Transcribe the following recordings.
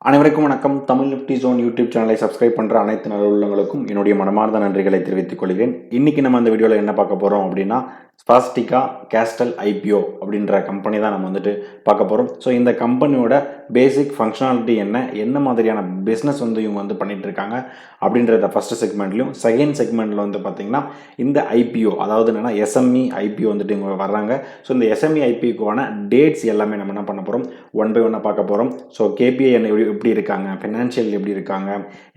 அனைவருக்கும் வணக்கம். Tamil Nifty zone YouTube சேனலை சப்ஸ்கிரைப் பண்ணுற அனைத்து நல்லுள்ளங்களுக்கும் என்னுடைய மனமார்ந்த நன்றிகளை தெரிவித்துக் கொள்கிறேன். இன்றைக்கி நம்ம இந்த வீடியோவில் என்ன பார்க்க போகிறோம் அப்படின்னா, ஸ்பாஸ்டிகா கேஸ்டல் ஐபிஓ அப்படின்ற கம்பெனி தான் நம்ம வந்துட்டு பார்க்க போகிறோம். ஸோ இந்த கம்பெனியோட பேசிக் ஃபங்க்ஷனாலிட்டி என்ன மாதிரியான பிஸ்னஸ் இவங்க பண்ணிகிட்டு இருக்காங்க அப்படின்றத ஃபஸ்ட்டு செக்மெண்ட்லையும், செகண்ட் செக்மெண்ட்டில் பார்த்திங்கன்னா இந்த ஐபிஓ, அதாவது என்னென்னா எஸ்எம்இ ஐபிஓ இவங்க வர்றாங்க. ஸோ இந்த எஸ்எம்இ ஐபிஓக்கான டேட்ஸ் எல்லாமே நம்ம என்ன பண்ண போகிறோம், ஒன் பை ஒன்னாக பார்க்க போகிறோம். ஸோ கேபிஐ எப்படி இருக்காங்க, ஃபினான்ஷியல் எப்படி இருக்காங்க,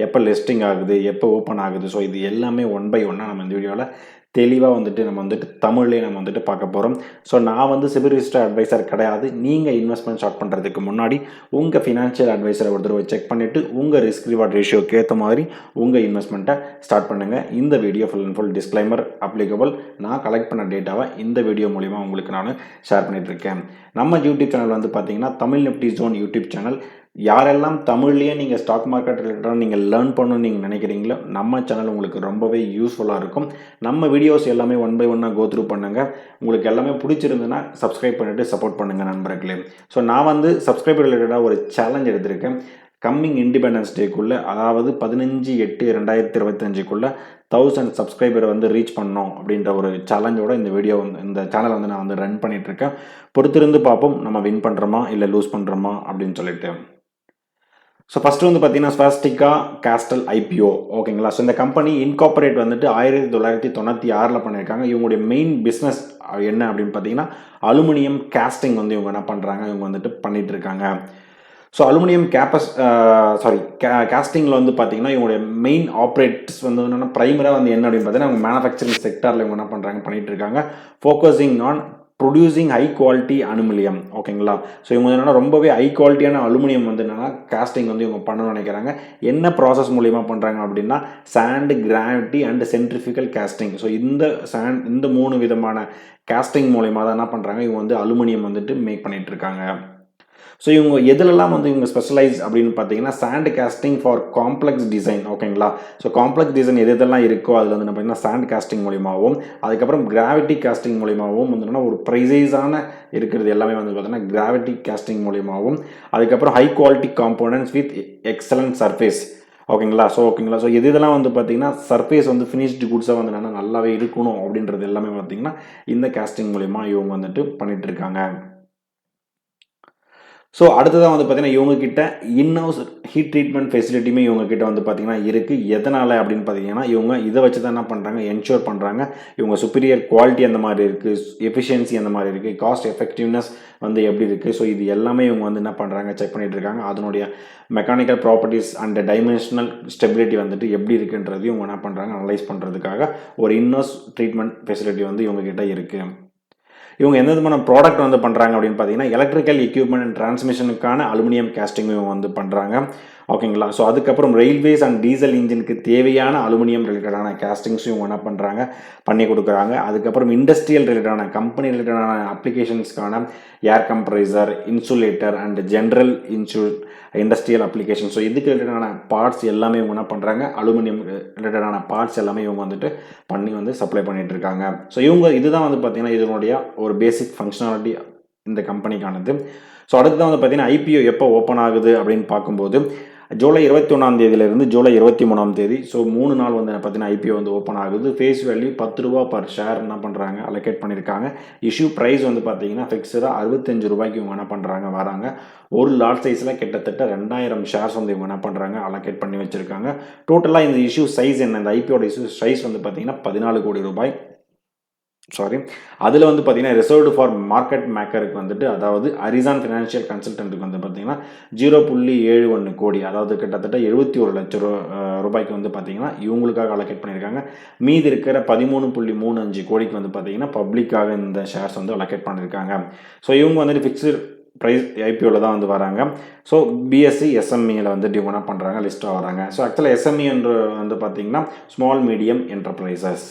எப்போ லிஸ்டிங் ஆகுது, எப்போ ஓப்பன் ஆகுது, ஸோ இது எல்லாமே ஒன் பை ஒன்னாக நம்ம இந்த வீடியோவில் தெளிவாக நம்ம தமிழ்லேயே நம்ம பார்க்க போகிறோம். ஸோ நான் சிபில் ரிஜிஸ்டர் அட்வைசர் கிடையாது. நீங்கள் இன்வெஸ்ட்மெண்ட் ஸ்டார்ட் பண்ணுறதுக்கு முன்னாடி உங்கள் ஃபினான்ஷியல் அட்வைசரை ஒரு தடவை செக் பண்ணிவிட்டு உங்கள் ரிஸ்க் ரிவார்ட் ரேஷியோக்கு ஏற்ற மாதிரி உங்கள் இன்வெஸ்ட்மெண்ட்டை ஸ்டார்ட் பண்ணுங்கள். இந்த video full and full disclaimer applicable. நான் கலெக்ட் பண்ண டேட்டாவை இந்த வீடியோ மூலிமா உங்களுக்கு நான் ஷேர் பண்ணிகிட்ருக்கேன். நம்ம யூடியூப் சேனல் பார்த்திங்கன்னா Tamil Nifty zone YouTube channel. யாரெல்லாம் தமிழ்லேயே நீங்கள் ஸ்டாக் மார்க்கெட் ரிலேட்டடாக நீங்கள் லேர்ன் பண்ணணும்னு நீங்கள் நினைக்கிறீங்களோ நம்ம சேனல் உங்களுக்கு ரொம்பவே யூஸ்ஃபுல்லாக இருக்கும். நம்ம வீடியோஸ் எல்லாமே ஒன் பை ஒன்னாக கோ த்ரூ பண்ணுங்கள். உங்களுக்கு எல்லாமே பிடிச்சிருந்துன்னா சப்ஸ்கிரைப் பண்ணிவிட்டு சப்போர்ட் பண்ணுங்கள் நண்பர்களே. ஸோ நான் சப்ஸ்கிரைப் ரிலேட்டடாக ஒரு சேலஞ்ச் எடுத்திருக்கேன். கம்மிங் இண்டிபெண்டன்ஸ் டேக்குள்ளே, அதாவது 15/8/2025 1000 சப்ஸ்கிரைபரை ரீச் பண்ணோம் அப்படின்ற ஒரு சேலஞ்சோட இந்த சேனலை நான் ரன் பண்ணிகிட்ருக்கேன். பொறுத்திருந்து பார்ப்போம், நம்ம வின் பண்ணுறோமா இல்லை லூஸ் பண்ணுறோமா அப்படின்னு சொல்லிட்டு. ஸோ ஃபஸ்ட்டு பார்த்தீங்கன்னா ஸ்பாஸ்டிகா கேஸ்டல் ஐபிஓ, ஓகேங்களா. ஸோ இந்த கம்பெனி இன்கார்பரேட் 1996 பண்ணியிருக்காங்க. இவங்களுடைய மெயின் பிஸ்னஸ் என்ன அப்படின்னு பார்த்தீங்கன்னா அலுமினியம் கேஸ்டிங் இவங்க என்ன பண்ணுறாங்க, இவங்க பண்ணிகிட்டு இருக்காங்க. ஸோ அலுமினியம் கேஸ்டிங்கில் பார்த்தீங்கன்னா இவங்களுடைய மெயின் ஆப்ரேட்ஸ் என்னென்னா ப்ரைமராக என்ன அப்படின்னு பார்த்தீங்கன்னா அவங்க மேனுஃபேக்சரிங் செக்டரில் இவங்க என்ன பண்ணுறாங்க பண்ணிகிட்டு இருக்காங்க, focusing on producing high quality aluminium, ஓகேங்களா. ஸோ இவங்க என்னென்னா ரொம்பவே ஹை குவாலிட்டியான அலுமினியம் என்னென்னா கேஸ்டிங் இவங்க பண்ணணும்னு நினைக்கிறாங்க. என்ன ப்ராசஸ் மூலிமா பண்ணுறாங்க அப்படின்னா sand, gravity and centrifugal casting. So இந்த 3 விதமான கேஸ்டிங் மூலிமா தான் என்ன பண்ணுறாங்க, இவங்க அலுமினியம் மேக் பண்ணிகிட்டு இருக்காங்க. ஸோ இவங்க எதுலெல்லாம் இவங்க ஸ்பெஷலைஸ் அப்படின்னு பார்த்தீங்கன்னா sand casting for complex design, ஓகேங்களா. ஸோ காம்ப்ளெக்ஸ் டிசைன் எதெல்லாம் இருக்கோ அதில் பார்த்தீங்கன்னா சாண்ட் கேஸ்டிங் மூலியமாகவும், அதுக்கப்புறம் கிராவிட்டி கேஸ்டிங் மூலியமாகவும் ஒரு ப்ரைசைஸான இருக்கிறது எல்லாமே பார்த்தீங்கன்னா கிராவிட்டி கேஸ்டிங் மூலியமாகவும், அதுக்கப்புறம் high quality components with excellent surface, ஓகேங்களா. ஸோ இதெல்லாம் பார்த்தீங்கன்னா சர்ஃபேஸ் ஃபினிஷ்டு குட்ஸாக நல்லாவே இருக்கணும் அப்படின்றது எல்லாமே பார்த்தீங்கன்னா இந்த கேஸ்டிங் மூலிமா இவங்க பண்ணிட்டு இருக்காங்க. ஸோ அடுத்ததான் பார்த்தீங்கன்னா இவங்ககிட்ட இன்ஹவுஸ் ஹீட் ட்ரீட்மெண்ட் ஃபெசிலிட்டியுமே இவங்ககிட்ட பார்த்தீங்கன்னா இருக்குது. எதனால் அப்படின்னு பார்த்தீங்கன்னா இவங்க இதை வச்சு தான் என்ன பண்ணுறாங்க, என்ஷூர் பண்ணுறாங்க இவங்க சுப்பீரியர் குவாலிட்டி அந்த மாதிரி இருக்குது, எஃபிஷியன்சி அந்த மாதிரி இருக்குது, காஸ்ட் எஃபெக்டிவ்னஸ் எப்படி இருக்குது. ஸோ இது எல்லாமே இவங்க என்ன பண்ணுறாங்க, செக் பண்ணிகிட்டு இருக்காங்க. அதனுடைய mechanical properties and dimensional stability எப்படி இருக்குன்றதையும் இவங்க என்ன பண்ணுறாங்க, அனலைஸ் பண்ணுறதுக்காக ஒரு இன்ஹவுஸ் ட்ரீட்மெண்ட் ஃபெசிலிட்டி இவங்ககிட்ட இருக்குது. இவங்க எந்த விதமான ப்ராடக்ட் பண்ணுறாங்க அப்படின்னு பார்த்தீங்கன்னா எலக்ட்ரிக்கல் எக்யூப்மெண்ட் அண்ட் டிரான்ஸ்மிஷனுக்கான அலுமினியம் கேஸ்டிங் இவங்க பண்ணுறாங்க, ஓகேங்களா. ஸோ அதுக்கப்புறம் ரயில்வேஸ் அண்ட் டீசல் இன்ஜினுக்கு தேவையான அலுமினியம் ரிலேட்டடான கேஸ்டிங்ஸும் இவங்க என்ன பண்ணுறாங்க, பண்ணி கொடுக்குறாங்க. அதுக்கப்புறம் இண்டஸ்ட்ரியல் ரிலேட்டடான கம்பெனி ரிலேட்டடான அப்ளிகேஷன்ஸ்க்கான air compressor, insulator and general industrial application. So இதுக்கு ரிலேட்டடான பார்ட்ஸ் எல்லாமே இவங்க என்ன பண்ணுறாங்க, அலுமினியம் ரிலேட்டடான பார்ட்ஸ் எல்லாமே இவங்க பண்ணி சப்ளை பண்ணிட்டு இருக்காங்க. ஸோ இதுதான் பார்த்தீங்கன்னா இதனுடைய ஒரு பேசிக் ஃபங்க்ஷனாலிட்டி இந்த கம்பெனிக்கானது. ஸோ அடுத்ததான் பார்த்தீங்கன்னா ஐபிஓ எப்போ ஓப்பன் ஆகுது அப்படின்னு பார்க்கும்போது ஜூலை 21 ஜூலை 23. ஸோ 3 நாள் பார்த்தீங்கன்னா ஐபிஓ ஓப்பன் ஆகுது. ஃபேஸ் வேல்யூ 10 ரூபா பர் ஷேர் என்ன பண்ணுறாங்க, அலோகேட் பண்ணியிருக்காங்க. இஷ்யூ ப்ரைஸ் பார்த்தீங்கன்னா ஃபிக்ஸடாக 65 ரூபாய்க்கு இவங்க என்ன பண்ணுறாங்க வராங்க. ஒரு லாட் சைஸில் கிட்டத்தட்ட 2000 ஷேர்ஸ் இவங்க என்ன பண்ணுறாங்க, அலோகேட் பண்ணி வச்சுருக்காங்க. டோட்டலாக இந்த இஷ்யூ சைஸ் என்ன, இந்த ஐபிஓட இஷ்யூ சைஸ் பார்த்தீங்கன்னா 14 கோடி ரூபாய். அதில் பார்த்தீங்கன்னா ரிசர்வ்டு ஃபார் மார்க்கெட் மேக்கருக்கு அதாவது அரிசான் ஃபினான்ஷியல் கன்சல்டன்ட்டுக்கு பார்த்தீங்கன்னா 0.71 கோடி, அதாவது கிட்டத்தட்ட 71 லட்சம் ரூபாய்க்கு பார்த்தீங்கன்னா இவங்களுக்காக அலோகேட் பண்ணியிருக்காங்க. மீதி இருக்கிற 13.35 கோடிக்கு பார்த்தீங்கன்னா பப்ளிக்காக இந்த ஷேர்ஸ் அலோகேட் பண்ணியிருக்காங்க. ஸோ இவங்க ஃபிக்ஸ்டு ப்ரைஸ் ஐபிஓவில் தான் வராங்க. ஸோ பிஎஸ்சி எஸ்எம்இயில் இவங்க என்ன பண்ணுறாங்க, லிஸ்ட்டாக வராங்க. ஸோ ஆக்சுவலாக எஸ்எம்இ என்று பார்த்தீங்கன்னா small medium enterprises.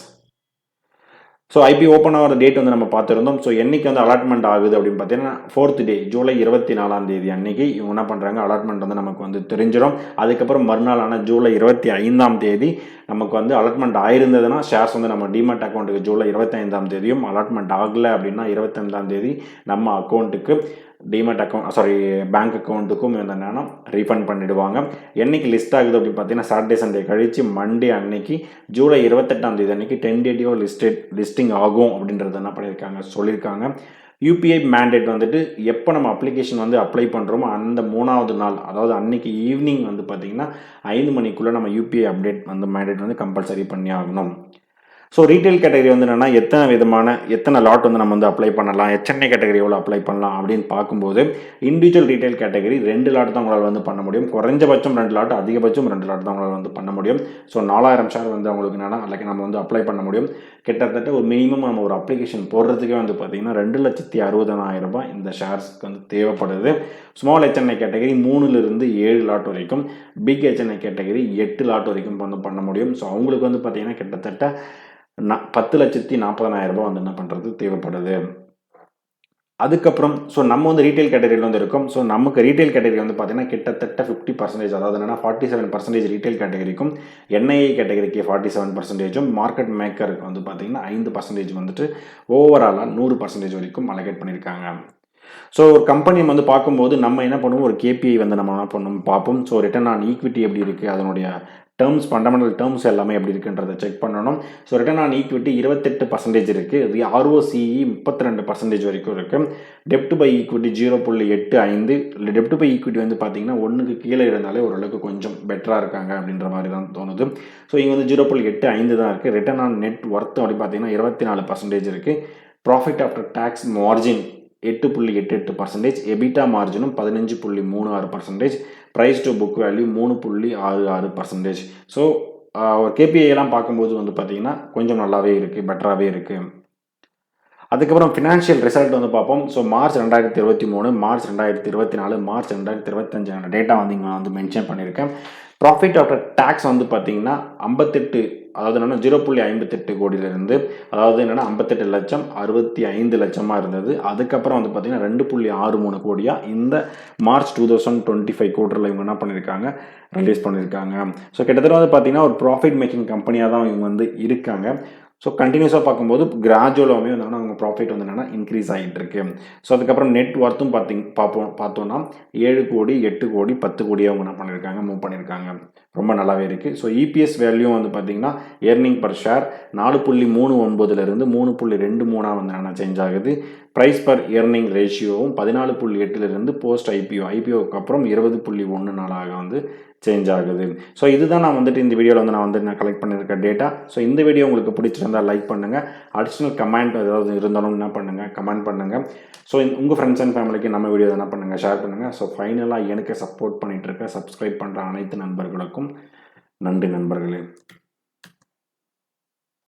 So IP open ஆகிற டேட் நம்ம பார்த்துருந்தோம். ஸோ என்றைக்கு அலாட்மெண்ட் ஆகுது அப்படின்னு பார்த்தீங்கன்னா 4th டே ஜூலை 24 அன்னைக்கு இவங்க என்ன பண்ணுறாங்க, அலாட்மெண்ட் நமக்கு தெரிஞ்சிடும். அதுக்கப்புறம் மறுநாளான ஜூலை 25 நமக்கு அலாட்மெண்ட் ஆயிருந்ததுன்னா ஷேர்ஸ் நம்ம டிமேட் அக்கௌண்ட்டுக்கு ஜூலை 25 அலாட்மெண்ட் ஆகலை அப்படின்னா 25 நம்ம அக்கௌண்ட்டுக்கு டிமேட் பேங்க் அக்கௌண்ட்டுக்கும் வந்து என்னென்னா ரீஃபண்ட் பண்ணிவிடுவாங்க. என்றைக்கு லிஸ்ட் ஆகுது அப்படின்னு பார்த்தீங்கன்னா சாட்டர்டே சண்டே கழித்து மண்டே அன்னைக்கு ஜூலை 28 அன்னைக்கு டென்டேட்டிவ் லிஸ்டிங் ஆகும் அப்படின்றது என்ன பண்ணியிருக்காங்க சொல்லியிருக்காங்க. யூபிஐ மேண்டேட் வந்துட்டு எப்போ நம்ம அப்ளிகேஷன் வந்து அப்ளை பண்ணுறோமோ அந்த 3வது நாள், அதாவது அன்னைக்கு ஈவினிங் வந்து பார்த்திங்கன்னா 5 மணிக்குள்ளே நம்ம யூபிஐ அப்டேட் வந்து மேண்டேட் வந்து கம்பல்சரி பண்ணி ஆகணும். ஸோ ரீட்டைல் கேட்டகரி வந்து என்னென்னா எத்தனை லாட் வந்து நம்ம வந்து அப்ளை பண்ணலாம், HNI கேட்டகரி எவ்வளோ அப்ளை பண்ணலாம் அப்படின்னு பார்க்கும்போது இண்டிவிஜுவல் ரீட்டைல் கேட்டகரி 2 லாட் தான் உங்களால் வந்து பண்ண முடியும். குறைஞ்சபட்சம் 2 லாட், அதிகபட்சம் 2 லாட் தான் உங்களால் வந்து பண்ண முடியும். ஸோ 4000 ஷேர் வந்து அவங்களுக்கு என்னென்னா அதுக்கு நம்ம வந்து அப்ளை பண்ண முடியும். கிட்டத்தட்ட ஒரு மினிமம் நம்ம ஒரு அப்ளிகேஷன் போடுறதுக்கே வந்து பார்த்திங்கன்னா 2,60,000 ரூபாய் இந்த ஷேர்ஸ்க்கு வந்து தேவைப்படுது. ஸ்மால் HNI கேட்டகரி 3லிருந்து 7 லாட் வரைக்கும், பிக் HNI கேட்டகரி 8 லாட் வரைக்கும் வந்து பண்ண முடியும். ஸோ அவங்களுக்கு வந்து பார்த்திங்கன்னா கிட்டத்தட்ட 10,40,000 ரூபாய் வந்து என்ன பண்ணுறது தேவைப்படுது. அதுக்கப்புறம் ஸோ நம்ம வந்து ரீட்டைல் கேட்டகரியில் வந்து இருக்கோம். ஸோ நமக்கு ரீட்டைல் கேட்டகரி வந்து பார்த்தீங்கன்னா கிட்டத்தட்ட 50%, அதாவது என்னன்னா 47% ரீட்டைல் கேட்டகரிக்கும், NII கேட்டகரிக்கு 47%, மார்க்கெட் மேக்கருக்கு வந்து பார்த்தீங்கன்னா 5% வந்துட்டு ஓவராலாக 100% வரைக்கும் அலோகேட் பண்ணியிருக்காங்க. ஸோ ஒரு கம்பெனி வந்து பார்க்கும்போது நம்ம என்ன பண்ணுவோம், ஒரு KPI வந்து நம்ம என்ன பண்ணுவோம் பார்ப்போம். ஸோ ரிட்டர்ன் ஆன் ஈக்விட்டி எப்படி இருக்குது, அதனுடைய ஃபண்டமெண்டல் டேர்ம்ஸ் எல்லாமே எப்படி இருக்குன்றதை செக் பண்ணணும். ஸோ ரிட்டர்ன் ஆன் ஈக்விட்டி 28% இருக்குது. ROCE 32% வரைக்கும் இருக்குது. டெப்ட் பை ஈக்விட்டி 0.85. டெப்ட் பை ஈக்விட்டி வந்து பார்த்தீங்கன்னா 1க்கு கீழே இருந்தாலே ஓரளவுக்கு கொஞ்சம் பெட்டராக இருக்காங்க அப்படின்ற மாதிரி தான் தோணுது. ஸோ இங்கே வந்து 0.85 தான் இருக்குது. ரிட்டர்ன் ஆன் நெட் ஒர்த் அப்படி பார்த்தீங்கன்னா 24% இருக்குது. Profit after tax margin 8.88%, EBITDA மார்ஜினும் 15.36%, price to book value 3.66%. So ஒரு KPI எல்லாம் பார்க்கும்போது வந்து பார்த்தீங்கன்னா கொஞ்சம் நல்லாவே இருக்குது, பெட்டராகவே இருக்குது. அதுக்கப்புறம் ஃபினான்ஷியல் ரிசல்ட் வந்து பார்ப்போம். So March 2023, March 2024, March 2025 data வந்து இங்கே வந்து மென்ஷன் பண்ணியிருக்கேன். ப்ராஃபிட் ஆஃப்டர் டேக்ஸ் வந்து பார்த்தீங்கன்னா 58, அதாவது என்னென்னா 0.58 கோடியிலிருந்து, அதாவது என்னென்னா 58 லட்சம் 65 லட்சமாக இருந்தது. அதுக்கப்புறம் வந்து பார்த்தீங்கன்னா 2.63 கோடியாக இந்த மார்ச் 2025 குவார்ட்டரில் இவங்க என்ன பண்ணியிருக்காங்க, ரிலீஸ் பண்ணியிருக்காங்க. ஸோ கிட்டத்தட்ட வந்து பார்த்தீங்கன்னா ஒரு ப்ராஃபிட் மேக்கிங் கம்பெனியாக தான் இவங்க வந்து இருக்காங்க. ஸோ கண்டினியூஸாக பார்க்கும்போது கிராஜுவலாகவே வந்து அவங்க ப்ராஃபிட் வந்து என்னென்னா இன்க்ரீஸ் ஆகிட்டு இருக்கு. ஸோ அதுக்கப்புறம் நெட் ஒர்த்தும் பார்த்தோன்னா 7 கோடி 8 கோடி 10 கோடியாக அவங்க என்ன பண்ணியிருக்காங்க, மூவ் பண்ணியிருக்காங்க. ரொம்ப நல்லாவே இருக்குது. ஸோ EPS வேல்யூ வந்து பார்த்தீங்கன்னா ஏர்னிங் பர் ஷேர் 4.39லிருந்து 3.23 வந்து என்னென்னா சேஞ்ச் ஆகுது. ப்ரைஸ் பர் ஏர்னிங் ரேஷியோவும் 14.8லிருந்து போஸ்ட் ஐபிஓக்கு அப்புறம் 20.14 வந்து சேஞ்ச் ஆகுது. ஸோ இதுதான் நான் வந்துட்டு இந்த வீடியோவில் வந்து நான் கலெக்ட் பண்ணியிருக்க டேட்டா. ஸோ இந்த வீடியோ உங்களுக்கு பிடிச்சிருந்தால் லைக் பண்ணுங்கள். அடிஷ்னல் கமெண்ட் ஏதாவது இருந்தாலும் என்ன பண்ணுங்கள், கமெண்ட் பண்ணுங்கள். ஸோ உங்கள் ஃப்ரெண்ட்ஸ் அண்ட் ஃபேமிலிக்கு நம்ம வீடியோ என்ன பண்ணுங்கள், ஷேர் பண்ணுங்கள். ஸோ ஃபைனலாக எனக்கு சப்போர்ட் பண்ணிகிட்டு இருக்க சப்ஸ்கிரைப் பண்ணுற அனைத்து நண்பர்களுக்கும் நன்றி நண்பர்களே.